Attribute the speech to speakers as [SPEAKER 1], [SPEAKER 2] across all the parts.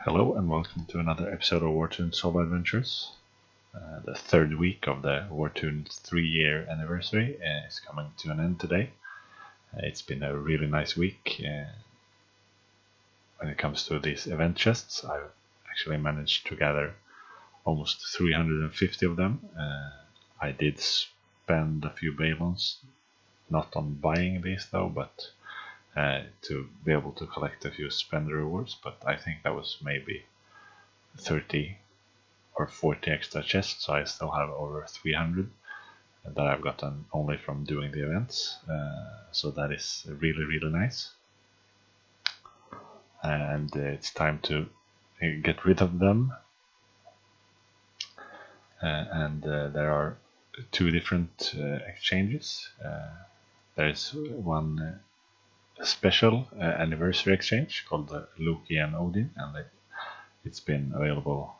[SPEAKER 1] Hello and welcome to another episode of Wartune Solo Adventures. The third week of the Wartune 3-year anniversary is coming to an end today. It's been a really nice week. When it comes to these event chests, I've actually managed to gather almost 350 of them. I did spend a few Balons, not on buying these though, but to be able to collect a few spend rewards, but I think that was maybe 30 or 40 extra chests, so I still have over 300 that I've gotten only from doing the events, so that is really nice. And it's time to get rid of them, and there are two different exchanges. There's one special anniversary exchange called the Loki and Odin, and it's been available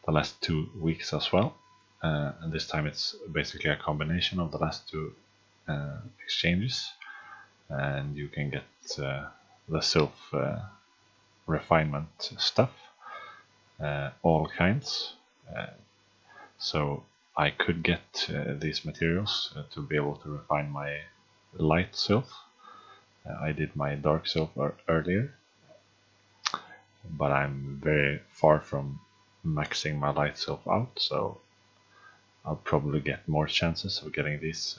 [SPEAKER 1] the last 2 weeks as well. And this time it's basically a combination of the last two exchanges, and you can get the self refinement stuff, all kinds. So I could get these materials to be able to refine my light self. I did my dark self earlier, but I'm very far from maxing my light self out, so I'll probably get more chances of getting these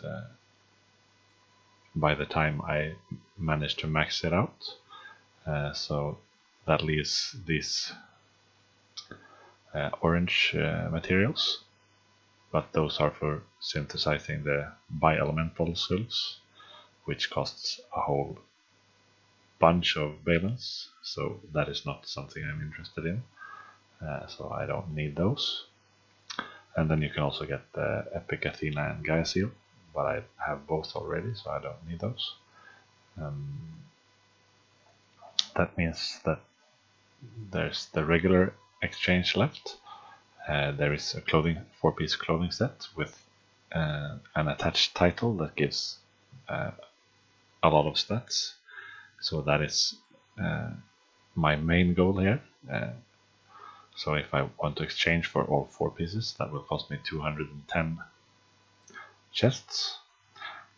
[SPEAKER 1] by the time I manage to max it out. So that leaves these orange materials, but those are for synthesizing the bi-elemental selves, which costs a whole bunch of balance, so that is not something I'm interested in, so I don't need those. And then you can also get the Epic Athena and Gaia Seal, but I have both already, so I don't need those. That means that there's the regular exchange left. There is a 4-piece clothing set with an attached title that gives a lot of stats. So that is my main goal here. So if I want to exchange for all 4 pieces, that will cost me 210 chests.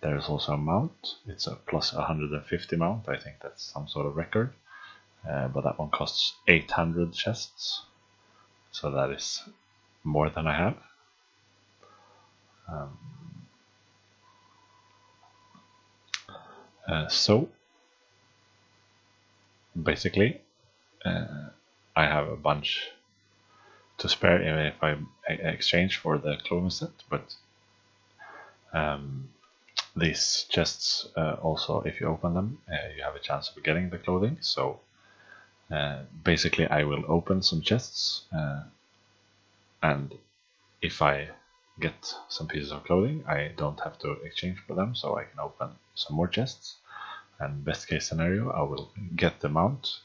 [SPEAKER 1] There is also a mount. It's a plus 150 mount. I think that's some sort of record. But that one costs 800 chests. So that is more than I have. So basically, I have a bunch to spare even if I exchange for the clothing set, but these chests also, if you open them, you have a chance of getting the clothing. So basically I will open some chests, and if I get some pieces of clothing, I don't have to exchange for them, so I can open some more chests, and best case scenario I will get the mount,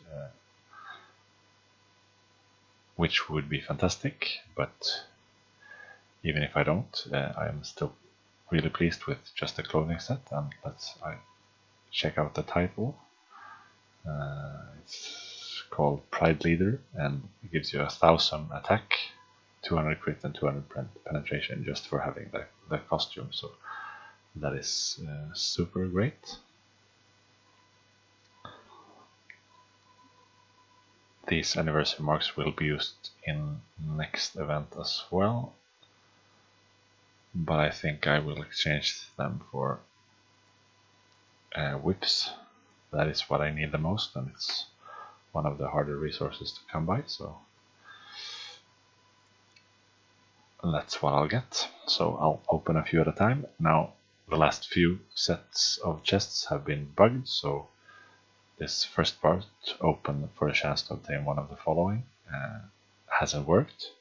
[SPEAKER 1] which would be fantastic. But even if I don't, I am still really pleased with just the clothing set. And let's check out the title. It's called Pride Leader, and it gives you 1000 attack, 200 crit and 200 penetration just for having the costume, so that is super great. These anniversary marks will be used in next event as well, but I think I will exchange them for whips. That is what I need the most, and it's one of the harder resources to come by, so that's what I'll get. So I'll open a few at a time. Now the last few sets of chests have been bugged, so this first part, open for a chance to obtain one of the following, hasn't worked.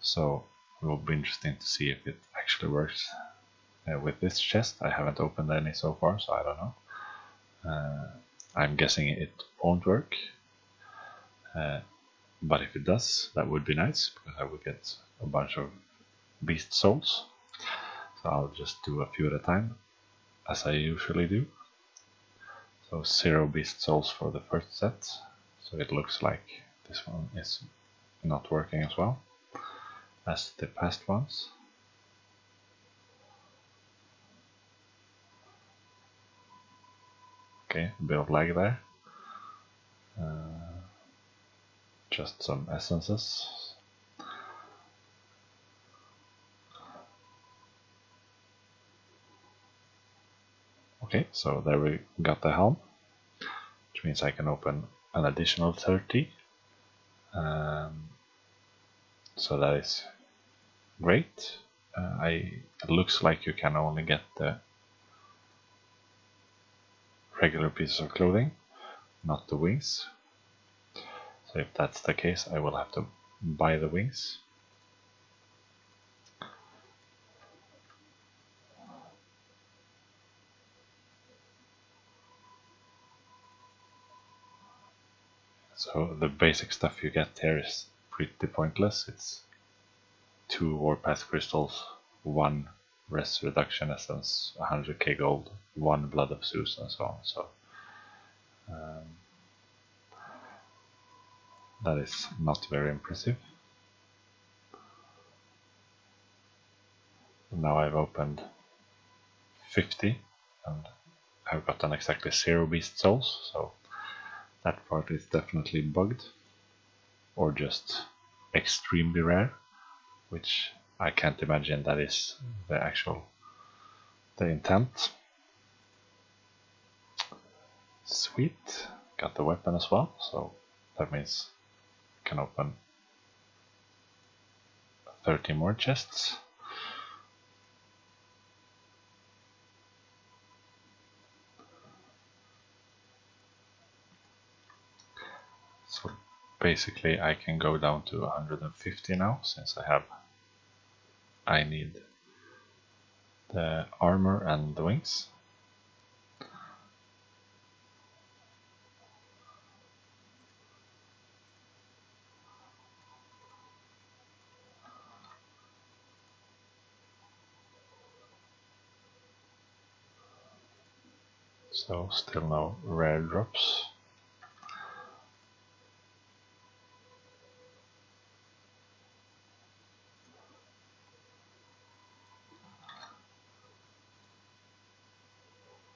[SPEAKER 1] So it will be interesting to see if it actually works with this chest. I haven't opened any so far, so I don't know. I'm guessing it won't work, but if it does, that would be nice, because I would get a bunch of beast souls. So I'll just do a few at a time, as I usually do. So 0 beast souls for the first set. So it looks like This one is not working as well as the past ones. Okay, a bit of lag there. Just some essences. Okay, so there we got the helm, which means I can open an additional 30. So that is great. It looks like you can only get the regular pieces of clothing, not the wings. So if that's the case, I will have to buy the wings. So the basic stuff you get here is pretty pointless. It's 2 Warpath crystals, 1 res reduction essence, 100k gold, 1 blood of Zeus, and so on. So that is not very impressive. Now I've opened 50 and I've gotten exactly 0 beast souls, so that part is definitely bugged or just extremely rare, which I can't imagine that is the intent. Sweet, got the weapon as well, so that means I can open 30 more chests. So basically I can go down to 150 now, since I need the armor and the wings. So still no rare drops.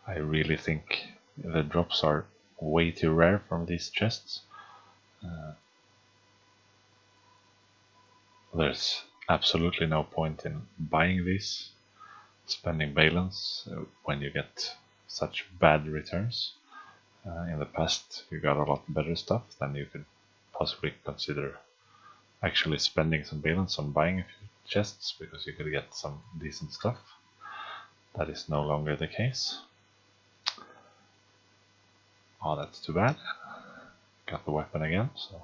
[SPEAKER 1] I really think the drops are way too rare from these chests. There's absolutely no point in buying these, spending balance when you get such bad returns. In the past you got a lot better stuff, then you could possibly consider actually spending some balance on buying a few chests, because you could get some decent stuff. That is no longer the case. Oh, that's too bad. Got the weapon again, so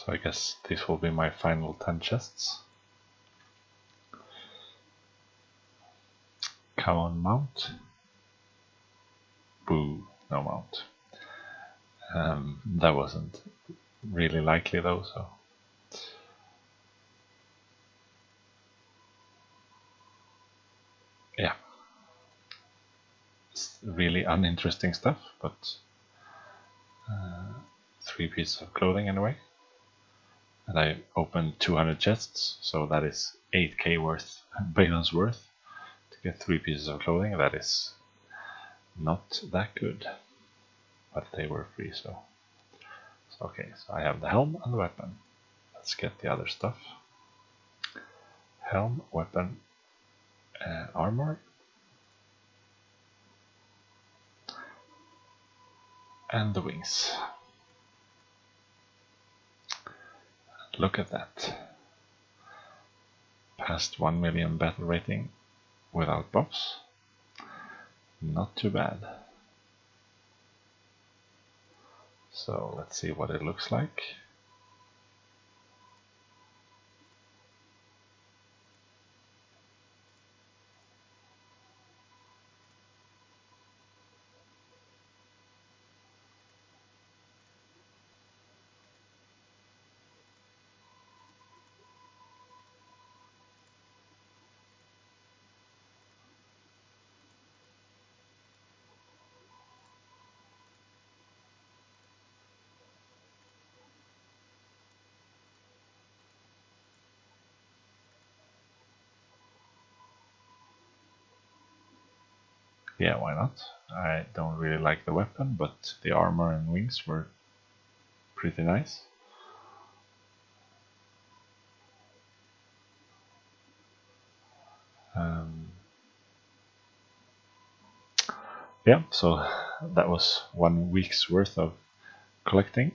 [SPEAKER 1] I guess this will be my final 10 chests. Come on, mount. Boo, no mount. That wasn't really likely though, so. Yeah. It's really uninteresting stuff, but 3 pieces of clothing anyway. And I opened 200 chests, so that is 8k worth, balance worth, to get 3 pieces of clothing. That is not that good, but they were free, so okay. So I have the helm and the weapon. Let's get the other stuff. Helm, weapon, armor, and the wings. Look at that. Past 1 million battle rating without buffs. Not too bad. So let's see what it looks like. Yeah, why not? I don't really like the weapon, but the armor and wings were pretty nice. Yeah, so that was 1 week's worth of collecting,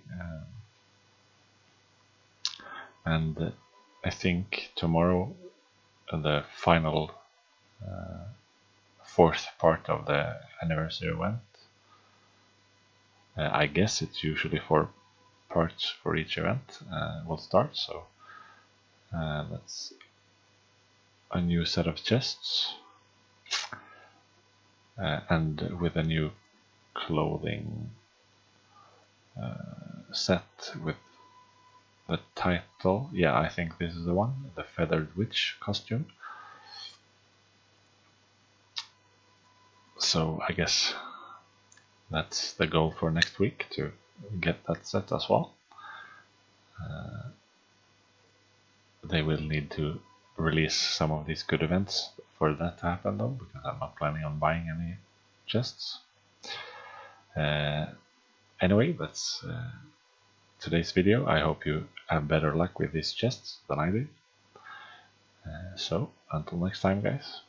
[SPEAKER 1] and I think tomorrow the final fourth part of the anniversary event. I guess it's usually 4 parts for each event will start, so that's a new set of chests and with a new clothing set with the title. Yeah, I think this is the one, the Feathered Witch costume. So I guess that's the goal for next week, to get that set as well. They will need to release some of these good events for that to happen though, because I'm not planning on buying any chests. Anyway, that's today's video. I hope you have better luck with these chests than I did. So, until next time, guys.